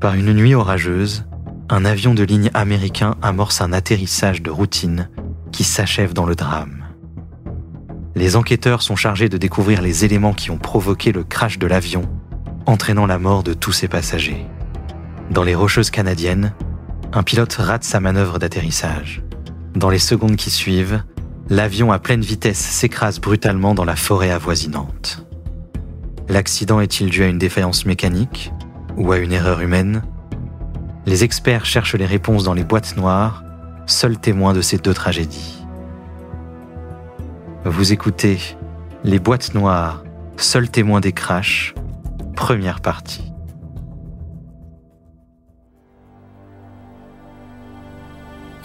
Par une nuit orageuse, un avion de ligne américain amorce un atterrissage de routine qui s'achève dans le drame. Les enquêteurs sont chargés de découvrir les éléments qui ont provoqué le crash de l'avion, entraînant la mort de tous ses passagers. Dans les Rocheuses canadiennes, un pilote rate sa manœuvre d'atterrissage. Dans les secondes qui suivent, l'avion à pleine vitesse s'écrase brutalement dans la forêt avoisinante. L'accident est-il dû à une défaillance mécanique ou à une erreur humaine? Les experts cherchent les réponses dans les boîtes noires, seuls témoins de ces deux tragédies. Vous écoutez Les boîtes noires, seuls témoins des crashs, première partie.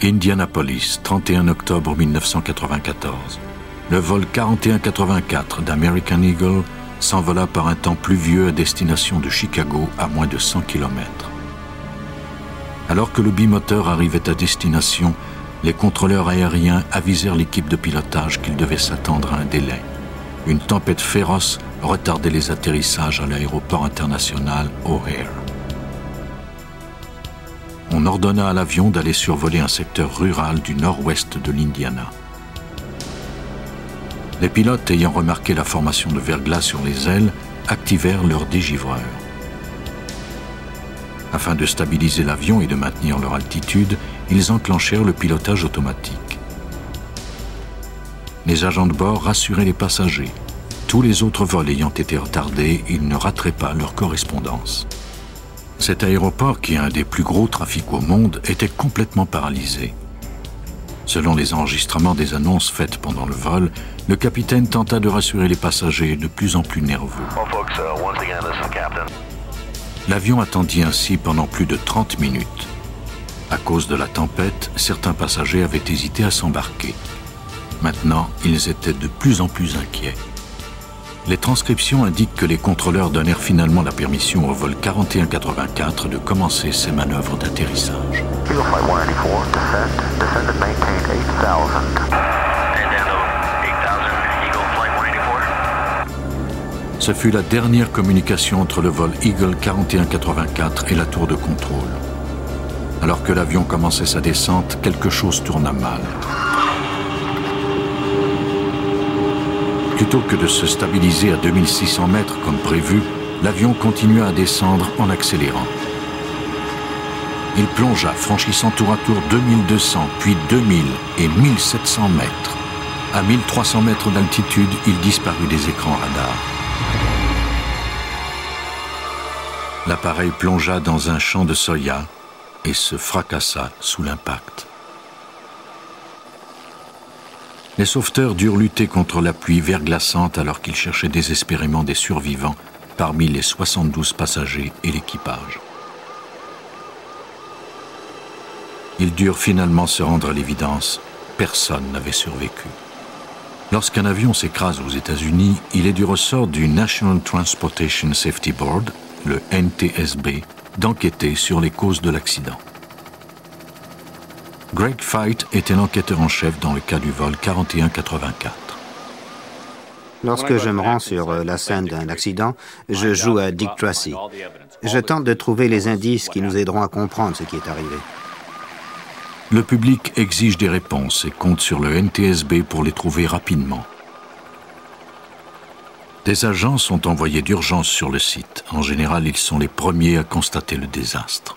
Indianapolis, 31 octobre 1994. Le vol 4184 d'American Eagle s'envola par un temps pluvieux à destination de Chicago à moins de 100 km. Alors que le bimoteur arrivait à destination, les contrôleurs aériens avisèrent l'équipe de pilotage qu'ils devaient s'attendre à un délai. Une tempête féroce retardait les atterrissages à l'aéroport international O'Hare. On ordonna à l'avion d'aller survoler un secteur rural du nord-ouest de l'Indiana. Les pilotes, ayant remarqué la formation de verglas sur les ailes, activèrent leurs dégivreurs. Afin de stabiliser l'avion et de maintenir leur altitude, ils enclenchèrent le pilotage automatique. Les agents de bord rassuraient les passagers. Tous les autres vols ayant été retardés, ils ne rateraient pas leur correspondance. Cet aéroport, qui est un des plus gros trafics au monde, était complètement paralysé. Selon les enregistrements des annonces faites pendant le vol, le capitaine tenta de rassurer les passagers de plus en plus nerveux. L'avion attendit ainsi pendant plus de 30 minutes. À cause de la tempête, certains passagers avaient hésité à s'embarquer. Maintenant, ils étaient de plus en plus inquiets. Les transcriptions indiquent que les contrôleurs donnèrent finalement la permission au vol 4184 de commencer ses manœuvres d'atterrissage. Ce fut la dernière communication entre le vol Eagle 4184 et la tour de contrôle. Alors que l'avion commençait sa descente, quelque chose tourna mal. Plutôt que de se stabiliser à 2600 mètres comme prévu, l'avion continua à descendre en accélérant. Il plongea, franchissant tour à tour 2200, puis 2000 et 1700 mètres. À 1300 mètres d'altitude, il disparut des écrans radars. L'appareil plongea dans un champ de soya et se fracassa sous l'impact. Les sauveteurs durent lutter contre la pluie verglaçante alors qu'ils cherchaient désespérément des survivants parmi les 72 passagers et l'équipage. Ils durent finalement se rendre à l'évidence. Personne n'avait survécu. Lorsqu'un avion s'écrase aux États-Unis, il est du ressort du National Transportation Safety Board, le NTSB, d'enquêter sur les causes de l'accident. Greg Feit était l'enquêteur en chef dans le cas du vol 4184. Lorsque je me rends sur la scène d'un accident, je joue à Dick Tracy. Je tente de trouver les indices qui nous aideront à comprendre ce qui est arrivé. Le public exige des réponses et compte sur le NTSB pour les trouver rapidement. Des agents sont envoyés d'urgence sur le site. En général, ils sont les premiers à constater le désastre.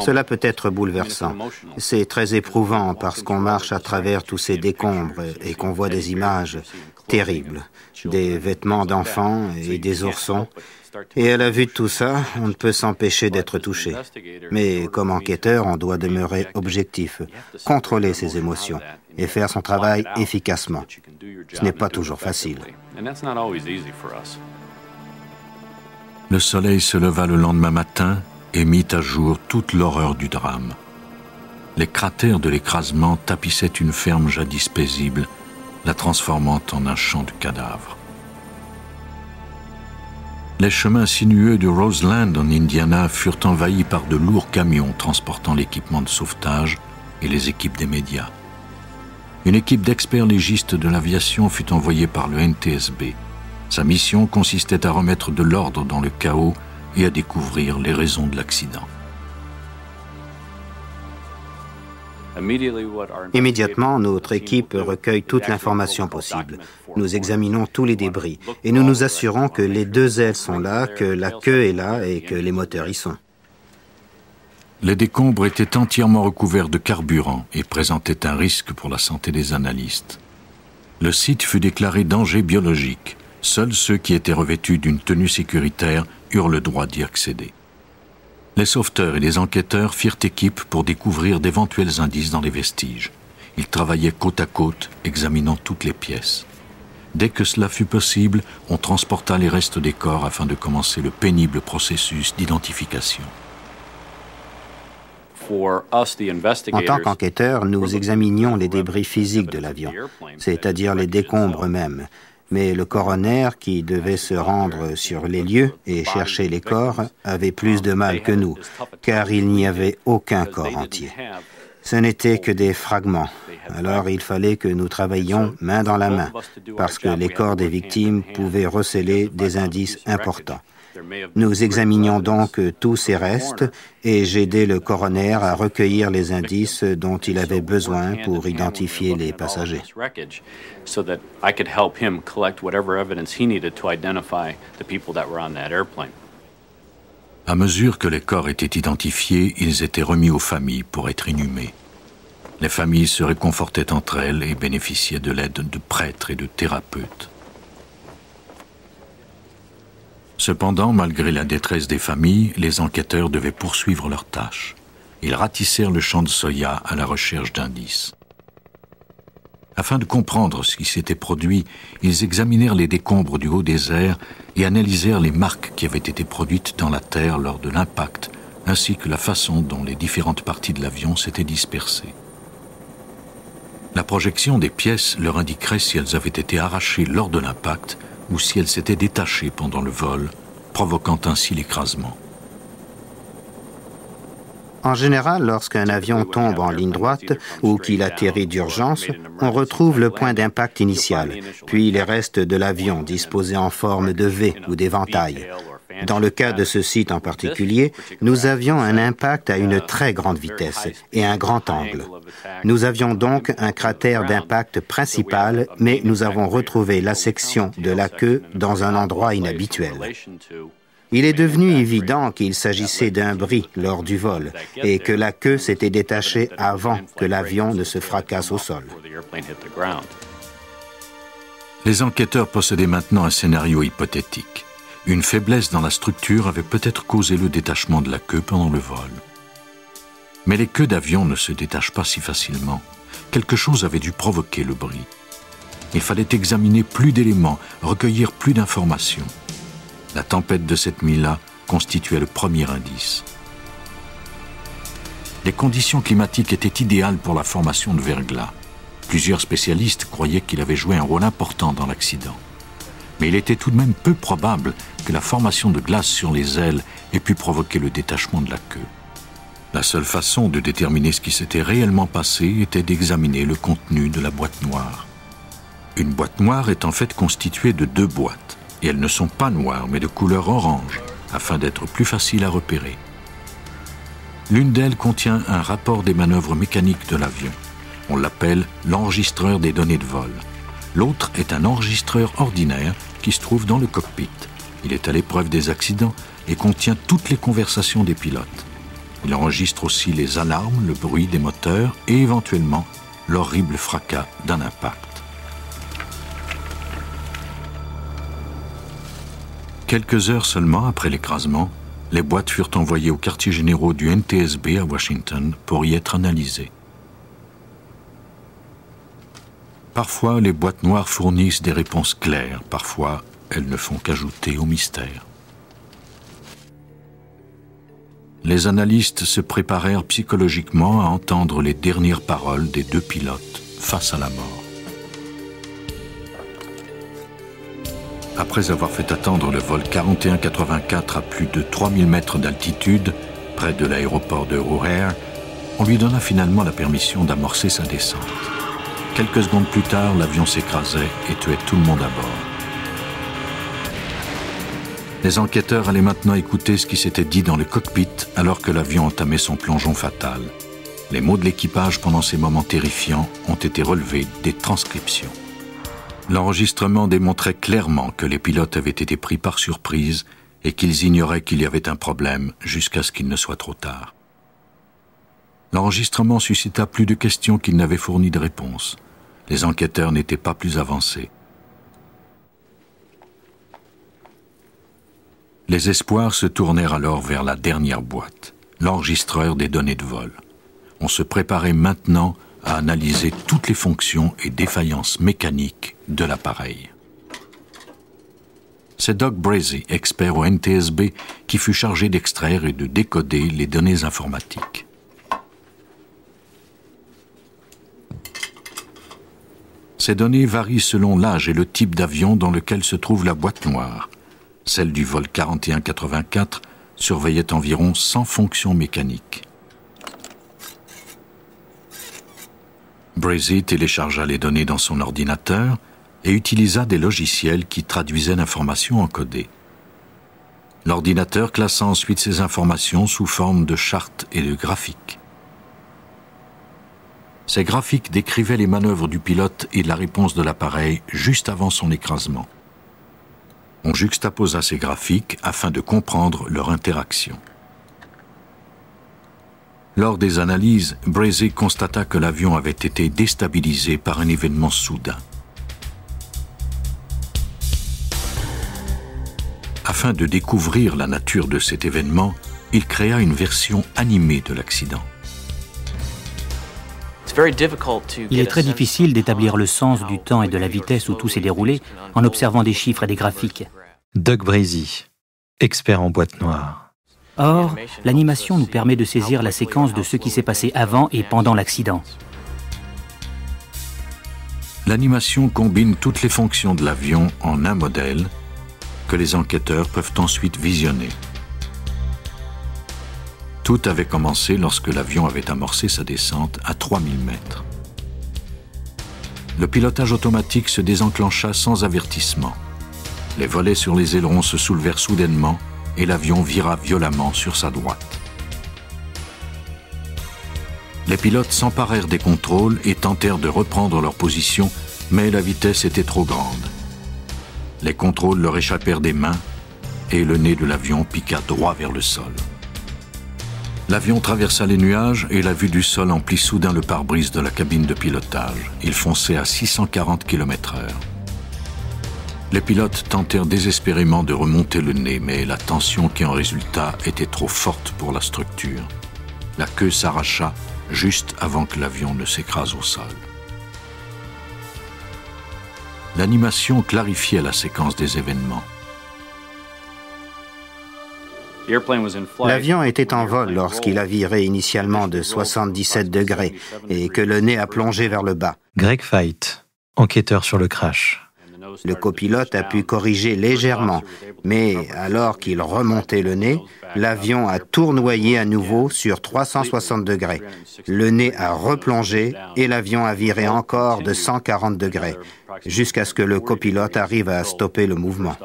Cela peut être bouleversant. C'est très éprouvant parce qu'on marche à travers tous ces décombres et qu'on voit des images terribles, des vêtements d'enfants et des oursons. Et à la vue de tout ça, on ne peut s'empêcher d'être touché. Mais comme enquêteur, on doit demeurer objectif, contrôler ses émotions et faire son travail efficacement. Ce n'est pas toujours facile. Le soleil se leva le lendemain matin et mit à jour toute l'horreur du drame. Les cratères de l'écrasement tapissaient une ferme jadis paisible, la transformant en un champ de cadavres. Les chemins sinueux de Roseland en Indiana furent envahis par de lourds camions transportant l'équipement de sauvetage et les équipes des médias. Une équipe d'experts légistes de l'aviation fut envoyée par le NTSB. Sa mission consistait à remettre de l'ordre dans le chaos et à découvrir les raisons de l'accident. Immédiatement, notre équipe recueille toute l'information possible. Nous examinons tous les débris et nous nous assurons que les deux ailes sont là, que la queue est là et que les moteurs y sont. Les décombres étaient entièrement recouverts de carburant et présentaient un risque pour la santé des analystes. Le site fut déclaré danger biologique. Seuls ceux qui étaient revêtus d'une tenue sécuritaire eurent le droit d'y accéder. Les sauveteurs et les enquêteurs firent équipe pour découvrir d'éventuels indices dans les vestiges. Ils travaillaient côte à côte, examinant toutes les pièces. Dès que cela fut possible, on transporta les restes des corps afin de commencer le pénible processus d'identification. En tant qu'enquêteurs, nous examinions les débris physiques de l'avion, c'est-à-dire les décombres eux-mêmes. Mais le coroner, qui devait se rendre sur les lieux et chercher les corps, avait plus de mal que nous, car il n'y avait aucun corps entier. Ce n'était que des fragments. Alors il fallait que nous travaillions main dans la main, parce que les corps des victimes pouvaient receler des indices importants. Nous examinions donc tous ces restes et j'aidai le coroner à recueillir les indices dont il avait besoin pour identifier les passagers. À mesure que les corps étaient identifiés, ils étaient remis aux familles pour être inhumés. Les familles se réconfortaient entre elles et bénéficiaient de l'aide de prêtres et de thérapeutes. Cependant, malgré la détresse des familles, les enquêteurs devaient poursuivre leur tâche. Ils ratissèrent le champ de soya à la recherche d'indices. Afin de comprendre ce qui s'était produit, ils examinèrent les décombres du haut des airs et analysèrent les marques qui avaient été produites dans la terre lors de l'impact, ainsi que la façon dont les différentes parties de l'avion s'étaient dispersées. La projection des pièces leur indiquerait si elles avaient été arrachées lors de l'impact ou si elles s'étaient détachées pendant le vol, provoquant ainsi l'écrasement. En général, lorsqu'un avion tombe en ligne droite ou qu'il atterrit d'urgence, on retrouve le point d'impact initial, puis les restes de l'avion disposés en forme de V ou d'éventail. Dans le cas de ce site en particulier, nous avions un impact à une très grande vitesse et un grand angle. Nous avions donc un cratère d'impact principal, mais nous avons retrouvé la section de la queue dans un endroit inhabituel. Il est devenu évident qu'il s'agissait d'un bris lors du vol et que la queue s'était détachée avant que l'avion ne se fracasse au sol. Les enquêteurs possédaient maintenant un scénario hypothétique. Une faiblesse dans la structure avait peut-être causé le détachement de la queue pendant le vol. Mais les queues d'avion ne se détachent pas si facilement. Quelque chose avait dû provoquer le bris. Il fallait examiner plus d'éléments, recueillir plus d'informations. La tempête de cette nuit-là constituait le premier indice. Les conditions climatiques étaient idéales pour la formation de verglas. Plusieurs spécialistes croyaient qu'il avait joué un rôle important dans l'accident. Mais il était tout de même peu probable que la formation de glace sur les ailes ait pu provoquer le détachement de la queue. La seule façon de déterminer ce qui s'était réellement passé était d'examiner le contenu de la boîte noire. Une boîte noire est en fait constituée de deux boîtes, et elles ne sont pas noires mais de couleur orange, afin d'être plus faciles à repérer. L'une d'elles contient un rapport des manœuvres mécaniques de l'avion. On l'appelle l'enregistreur des données de vol. L'autre est un enregistreur ordinaire qui se trouve dans le cockpit. Il est à l'épreuve des accidents et contient toutes les conversations des pilotes. Il enregistre aussi les alarmes, le bruit des moteurs et éventuellement l'horrible fracas d'un impact. Quelques heures seulement après l'écrasement, les boîtes furent envoyées aux quartiers généraux du NTSB à Washington pour y être analysées. Parfois, les boîtes noires fournissent des réponses claires, parfois, elles ne font qu'ajouter au mystère. Les analystes se préparèrent psychologiquement à entendre les dernières paroles des deux pilotes face à la mort. Après avoir fait attendre le vol 4184 à plus de 3000 mètres d'altitude, près de l'aéroport de O'Hare, on lui donna finalement la permission d'amorcer sa descente. Quelques secondes plus tard, l'avion s'écrasait et tuait tout le monde à bord. Les enquêteurs allaient maintenant écouter ce qui s'était dit dans le cockpit alors que l'avion entamait son plongeon fatal. Les mots de l'équipage pendant ces moments terrifiants ont été relevés des transcriptions. L'enregistrement démontrait clairement que les pilotes avaient été pris par surprise et qu'ils ignoraient qu'il y avait un problème jusqu'à ce qu'il ne soit trop tard. L'enregistrement suscita plus de questions qu'il n'avait fourni de réponses. Les enquêteurs n'étaient pas plus avancés. Les espoirs se tournèrent alors vers la dernière boîte, l'enregistreur des données de vol. On se préparait maintenant à analyser toutes les fonctions et défaillances mécaniques de l'appareil. C'est Doug Brazee, expert au NTSB, qui fut chargé d'extraire et de décoder les données informatiques. Ces données varient selon l'âge et le type d'avion dans lequel se trouve la boîte noire. Celle du vol 4184 surveillait environ 100 fonctions mécaniques. Brazee téléchargea les données dans son ordinateur et utilisa des logiciels qui traduisaient l'information encodée. L'ordinateur classa ensuite ces informations sous forme de chartes et de graphiques. Ces graphiques décrivaient les manœuvres du pilote et la réponse de l'appareil juste avant son écrasement. On juxtaposa ces graphiques afin de comprendre leur interaction. Lors des analyses, Brazee constata que l'avion avait été déstabilisé par un événement soudain. Afin de découvrir la nature de cet événement, il créa une version animée de l'accident. Il est très difficile d'établir le sens du temps et de la vitesse où tout s'est déroulé en observant des chiffres et des graphiques. Doug Brazee, expert en boîte noire. Or, l'animation nous permet de saisir la séquence de ce qui s'est passé avant et pendant l'accident. L'animation combine toutes les fonctions de l'avion en un modèle que les enquêteurs peuvent ensuite visionner. Tout avait commencé lorsque l'avion avait amorcé sa descente à 3000 mètres. Le pilotage automatique se désenclencha sans avertissement. Les volets sur les ailerons se soulevèrent soudainement et l'avion vira violemment sur sa droite. Les pilotes s'emparèrent des contrôles et tentèrent de reprendre leur position, mais la vitesse était trop grande. Les contrôles leur échappèrent des mains et le nez de l'avion piqua droit vers le sol. L'avion traversa les nuages et la vue du sol emplit soudain le pare-brise de la cabine de pilotage. Il fonçait à 640 km/h. Les pilotes tentèrent désespérément de remonter le nez, mais la tension qui en résulta était trop forte pour la structure. La queue s'arracha juste avant que l'avion ne s'écrase au sol. L'animation clarifiait la séquence des événements. L'avion était en vol lorsqu'il a viré initialement de 77 degrés et que le nez a plongé vers le bas. Greg Feit, enquêteur sur le crash. Le copilote a pu corriger légèrement, mais alors qu'il remontait le nez, l'avion a tournoyé à nouveau sur 360 degrés. Le nez a replongé et l'avion a viré encore de 140 degrés, jusqu'à ce que le copilote arrive à stopper le mouvement.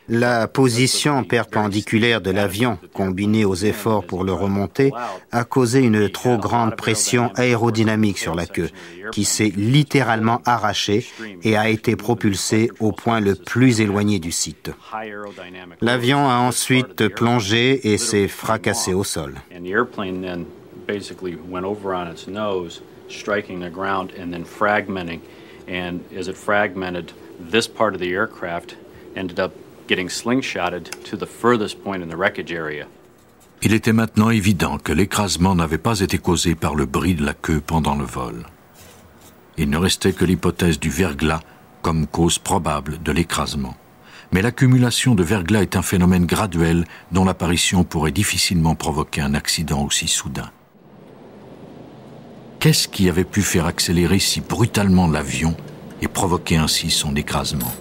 La position perpendiculaire de l'avion, combinée aux efforts pour le remonter, a causé une trop grande pression aérodynamique sur la queue, qui s'est littéralement arrachée et a été propulsée au point le plus éloigné du site. L'avion a ensuite plongé et s'est fracassé au sol. Il était maintenant évident que l'écrasement n'avait pas été causé par le bris de la queue pendant le vol. Il ne restait que l'hypothèse du verglas comme cause probable de l'écrasement. Mais l'accumulation de verglas est un phénomène graduel dont l'apparition pourrait difficilement provoquer un accident aussi soudain. Qu'est-ce qui avait pu faire accélérer si brutalement l'avion et provoquer ainsi son écrasement ?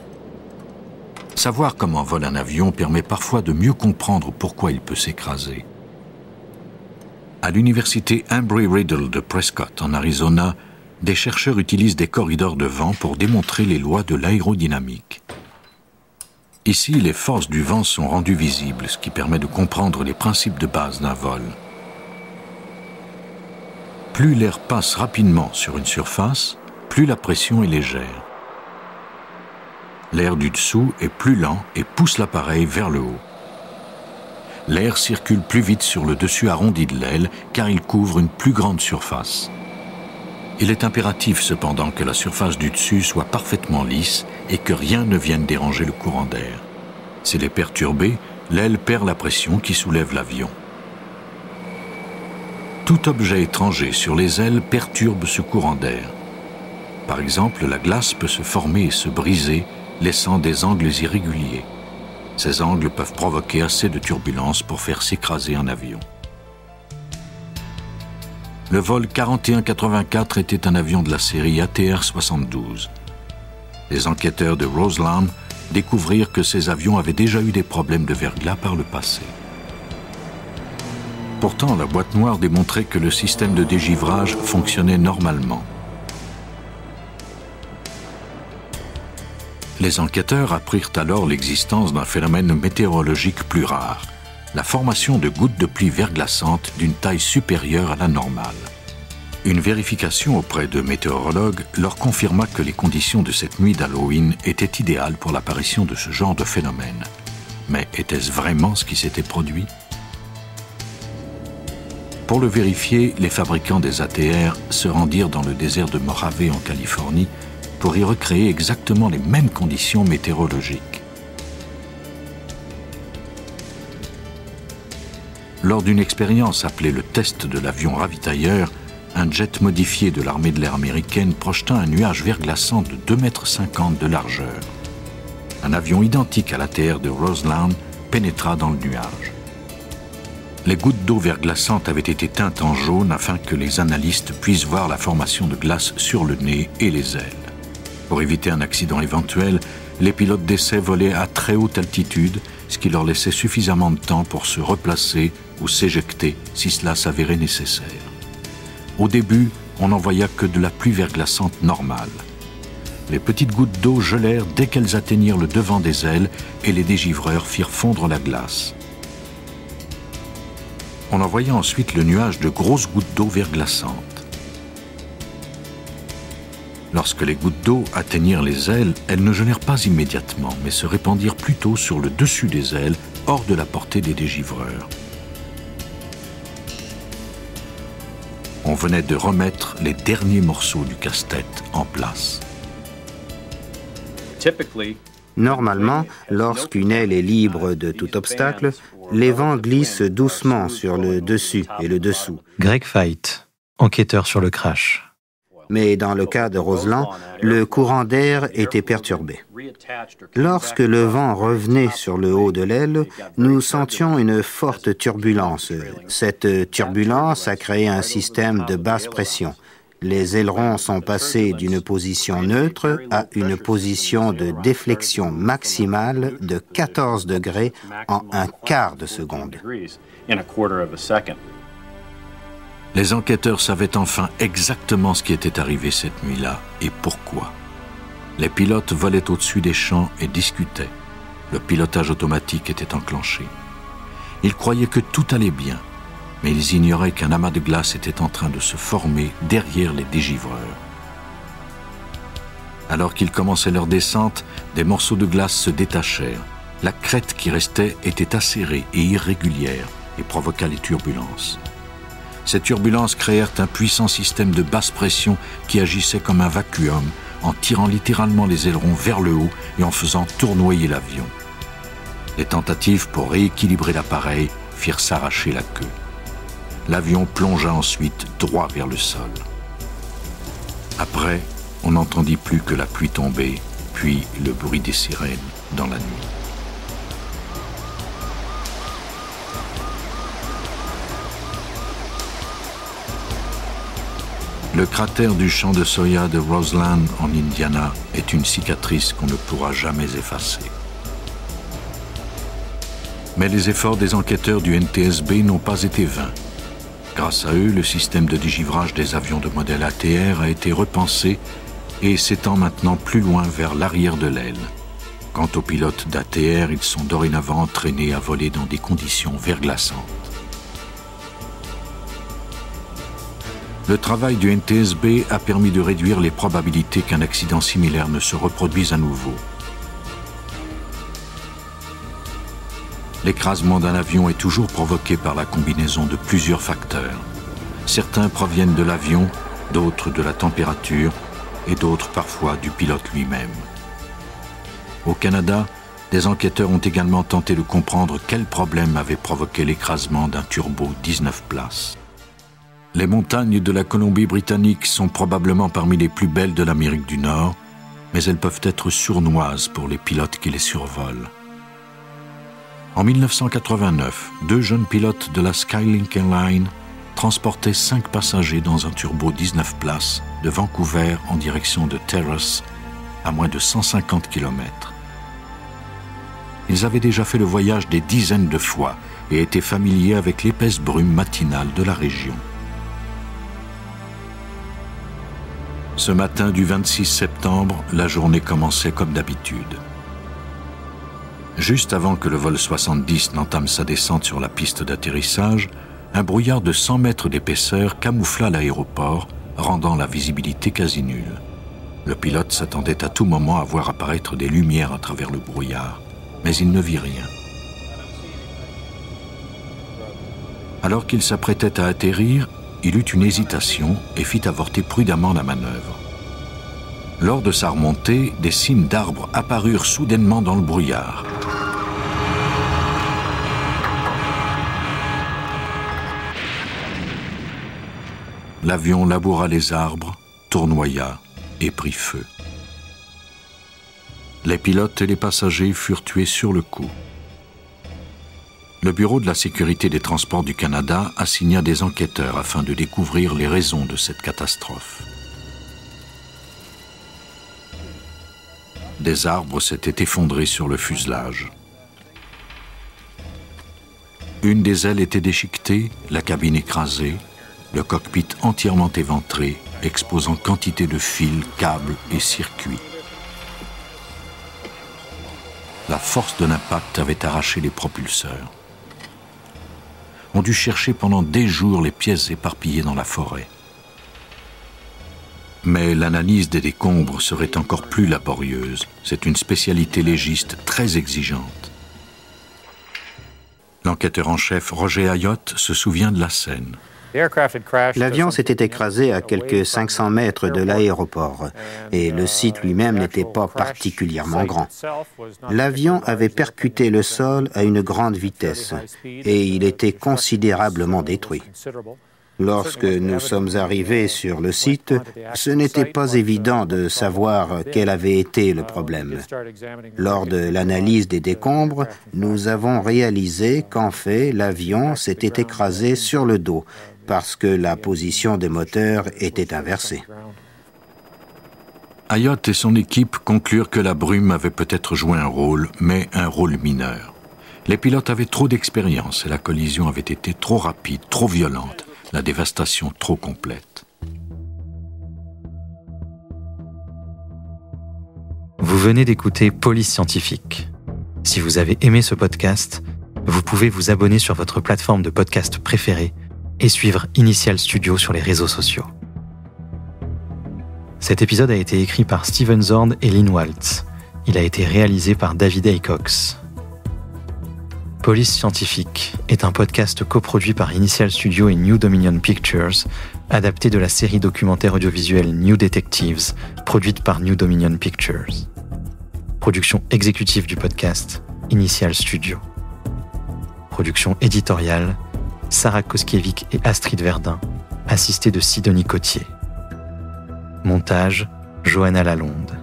Savoir comment vole un avion permet parfois de mieux comprendre pourquoi il peut s'écraser. À l'université Embry-Riddle de Prescott, en Arizona, des chercheurs utilisent des corridors de vent pour démontrer les lois de l'aérodynamique. Ici, les forces du vent sont rendues visibles, ce qui permet de comprendre les principes de base d'un vol. Plus l'air passe rapidement sur une surface, plus la pression est légère. L'air du dessous est plus lent et pousse l'appareil vers le haut. L'air circule plus vite sur le dessus arrondi de l'aile car il couvre une plus grande surface. Il est impératif cependant que la surface du dessus soit parfaitement lisse et que rien ne vienne déranger le courant d'air. S'il est perturbé, l'aile perd la pression qui soulève l'avion. Tout objet étranger sur les ailes perturbe ce courant d'air. Par exemple, la glace peut se former et se briser, laissant des angles irréguliers. Ces angles peuvent provoquer assez de turbulence pour faire s'écraser un avion. Le vol 4184 était un avion de la série ATR-72. Les enquêteurs de Roseland découvrirent que ces avions avaient déjà eu des problèmes de verglas par le passé. Pourtant, la boîte noire démontrait que le système de dégivrage fonctionnait normalement. Les enquêteurs apprirent alors l'existence d'un phénomène météorologique plus rare, la formation de gouttes de pluie verglaçantes d'une taille supérieure à la normale. Une vérification auprès de météorologues leur confirma que les conditions de cette nuit d'Halloween étaient idéales pour l'apparition de ce genre de phénomène. Mais était-ce vraiment ce qui s'était produit? Pour le vérifier, les fabricants des ATR se rendirent dans le désert de Mojave en Californie pour y recréer exactement les mêmes conditions météorologiques. Lors d'une expérience appelée le test de l'avion ravitailleur, un jet modifié de l'armée de l'air américaine projeta un nuage verglaçant de 2,50 m de largeur. Un avion identique à l'ATR de Roseland pénétra dans le nuage. Les gouttes d'eau verglaçantes avaient été teintes en jaune afin que les analystes puissent voir la formation de glace sur le nez et les ailes. Pour éviter un accident éventuel, les pilotes d'essai volaient à très haute altitude, ce qui leur laissait suffisamment de temps pour se replacer ou s'éjecter si cela s'avérait nécessaire. Au début, on n'en voya que de la pluie verglaçante normale. Les petites gouttes d'eau gelèrent dès qu'elles atteignirent le devant des ailes et les dégivreurs firent fondre la glace. On en voya ensuite le nuage de grosses gouttes d'eau verglaçantes. Lorsque les gouttes d'eau atteignirent les ailes, elles ne gelèrent pas immédiatement, mais se répandirent plutôt sur le dessus des ailes, hors de la portée des dégivreurs. On venait de remettre les derniers morceaux du casse-tête en place. Normalement, lorsqu'une aile est libre de tout obstacle, les vents glissent doucement sur le dessus et le dessous. Greg Feit, enquêteur sur le crash. Mais dans le cas de Roseland, le courant d'air était perturbé. Lorsque le vent revenait sur le haut de l'aile, nous sentions une forte turbulence. Cette turbulence a créé un système de basse pression. Les ailerons sont passés d'une position neutre à une position de déflexion maximale de 14 degrés en un quart de seconde. Les enquêteurs savaient enfin exactement ce qui était arrivé cette nuit-là et pourquoi. Les pilotes volaient au-dessus des champs et discutaient. Le pilotage automatique était enclenché. Ils croyaient que tout allait bien, mais ils ignoraient qu'un amas de glace était en train de se former derrière les dégivreurs. Alors qu'ils commençaient leur descente, des morceaux de glace se détachèrent. La crête qui restait était acérée et irrégulière et provoqua les turbulences. Ces turbulences créèrent un puissant système de basse pression qui agissait comme un vacuum, en tirant littéralement les ailerons vers le haut et en faisant tournoyer l'avion. Les tentatives pour rééquilibrer l'appareil firent s'arracher la queue. L'avion plongea ensuite droit vers le sol. Après, on n'entendit plus que la pluie tomber, puis le bruit des sirènes dans la nuit. Le cratère du champ de soya de Roseland, en Indiana, est une cicatrice qu'on ne pourra jamais effacer. Mais les efforts des enquêteurs du NTSB n'ont pas été vains. Grâce à eux, le système de dégivrage des avions de modèle ATR a été repensé et s'étend maintenant plus loin vers l'arrière de l'aile. Quant aux pilotes d'ATR, ils sont dorénavant entraînés à voler dans des conditions verglaçantes. Le travail du NTSB a permis de réduire les probabilités qu'un accident similaire ne se reproduise à nouveau. L'écrasement d'un avion est toujours provoqué par la combinaison de plusieurs facteurs. Certains proviennent de l'avion, d'autres de la température et d'autres parfois du pilote lui-même. Au Canada, des enquêteurs ont également tenté de comprendre quel problème avait provoqué l'écrasement d'un turbo 19 places. Les montagnes de la Colombie-Britannique sont probablement parmi les plus belles de l'Amérique du Nord, mais elles peuvent être sournoises pour les pilotes qui les survolent. En 1989, 2 jeunes pilotes de la Skylink Airlines transportaient 5 passagers dans un turbo 19 places de Vancouver en direction de Terrace, à moins de 150 km. Ils avaient déjà fait le voyage des dizaines de fois et étaient familiers avec l'épaisse brume matinale de la région. Ce matin du 26 septembre, la journée commençait comme d'habitude. Juste avant que le vol 70 n'entame sa descente sur la piste d'atterrissage, un brouillard de 100 mètres d'épaisseur camoufla l'aéroport, rendant la visibilité quasi nulle. Le pilote s'attendait à tout moment à voir apparaître des lumières à travers le brouillard, mais il ne vit rien. Alors qu'il s'apprêtait à atterrir, il eut une hésitation et fit avorter prudemment la manœuvre. Lors de sa remontée, des cimes d'arbres apparurent soudainement dans le brouillard. L'avion laboura les arbres, tournoya et prit feu. Les pilotes et les passagers furent tués sur le coup. Le Bureau de la sécurité des transports du Canada assigna des enquêteurs afin de découvrir les raisons de cette catastrophe. Des arbres s'étaient effondrés sur le fuselage. Une des ailes était déchiquetée, la cabine écrasée, le cockpit entièrement éventré, exposant quantité de fils, câbles et circuits. La force de l'impact avait arraché les propulseurs. On dut chercher pendant des jours les pièces éparpillées dans la forêt. Mais l'analyse des décombres serait encore plus laborieuse. C'est une spécialité légiste très exigeante. L'enquêteur en chef Roger Ayotte se souvient de la scène. L'avion s'était écrasé à quelques 500 mètres de l'aéroport et le site lui-même n'était pas particulièrement grand. L'avion avait percuté le sol à une grande vitesse et il était considérablement détruit. Lorsque nous sommes arrivés sur le site, ce n'était pas évident de savoir quel avait été le problème. Lors de l'analyse des décombres, nous avons réalisé qu'en fait, l'avion s'était écrasé sur le dos parce que la position des moteurs était inversée. Ayotte et son équipe conclurent que la brume avait peut-être joué un rôle, mais un rôle mineur. Les pilotes avaient trop d'expérience et la collision avait été trop rapide, trop violente, la dévastation trop complète. Vous venez d'écouter Police Scientifique. Si vous avez aimé ce podcast, vous pouvez vous abonner sur votre plateforme de podcast préférée et suivre Initial Studio sur les réseaux sociaux. Cet épisode a été écrit par Steven Zorn et Lynn Waltz. Il a été réalisé par David Aycox. Police Scientifique est un podcast coproduit par Initial Studio et New Dominion Pictures, adapté de la série documentaire audiovisuelle New Detectives, produite par New Dominion Pictures. Production exécutive du podcast, Initial Studio. Production éditoriale, Sarah Koskiewicz et Astrid Verdun, assistée de Sidonie Cotier. Montage, Johanna Lalonde,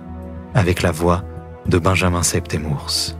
avec la voix de Benjamin Septemours.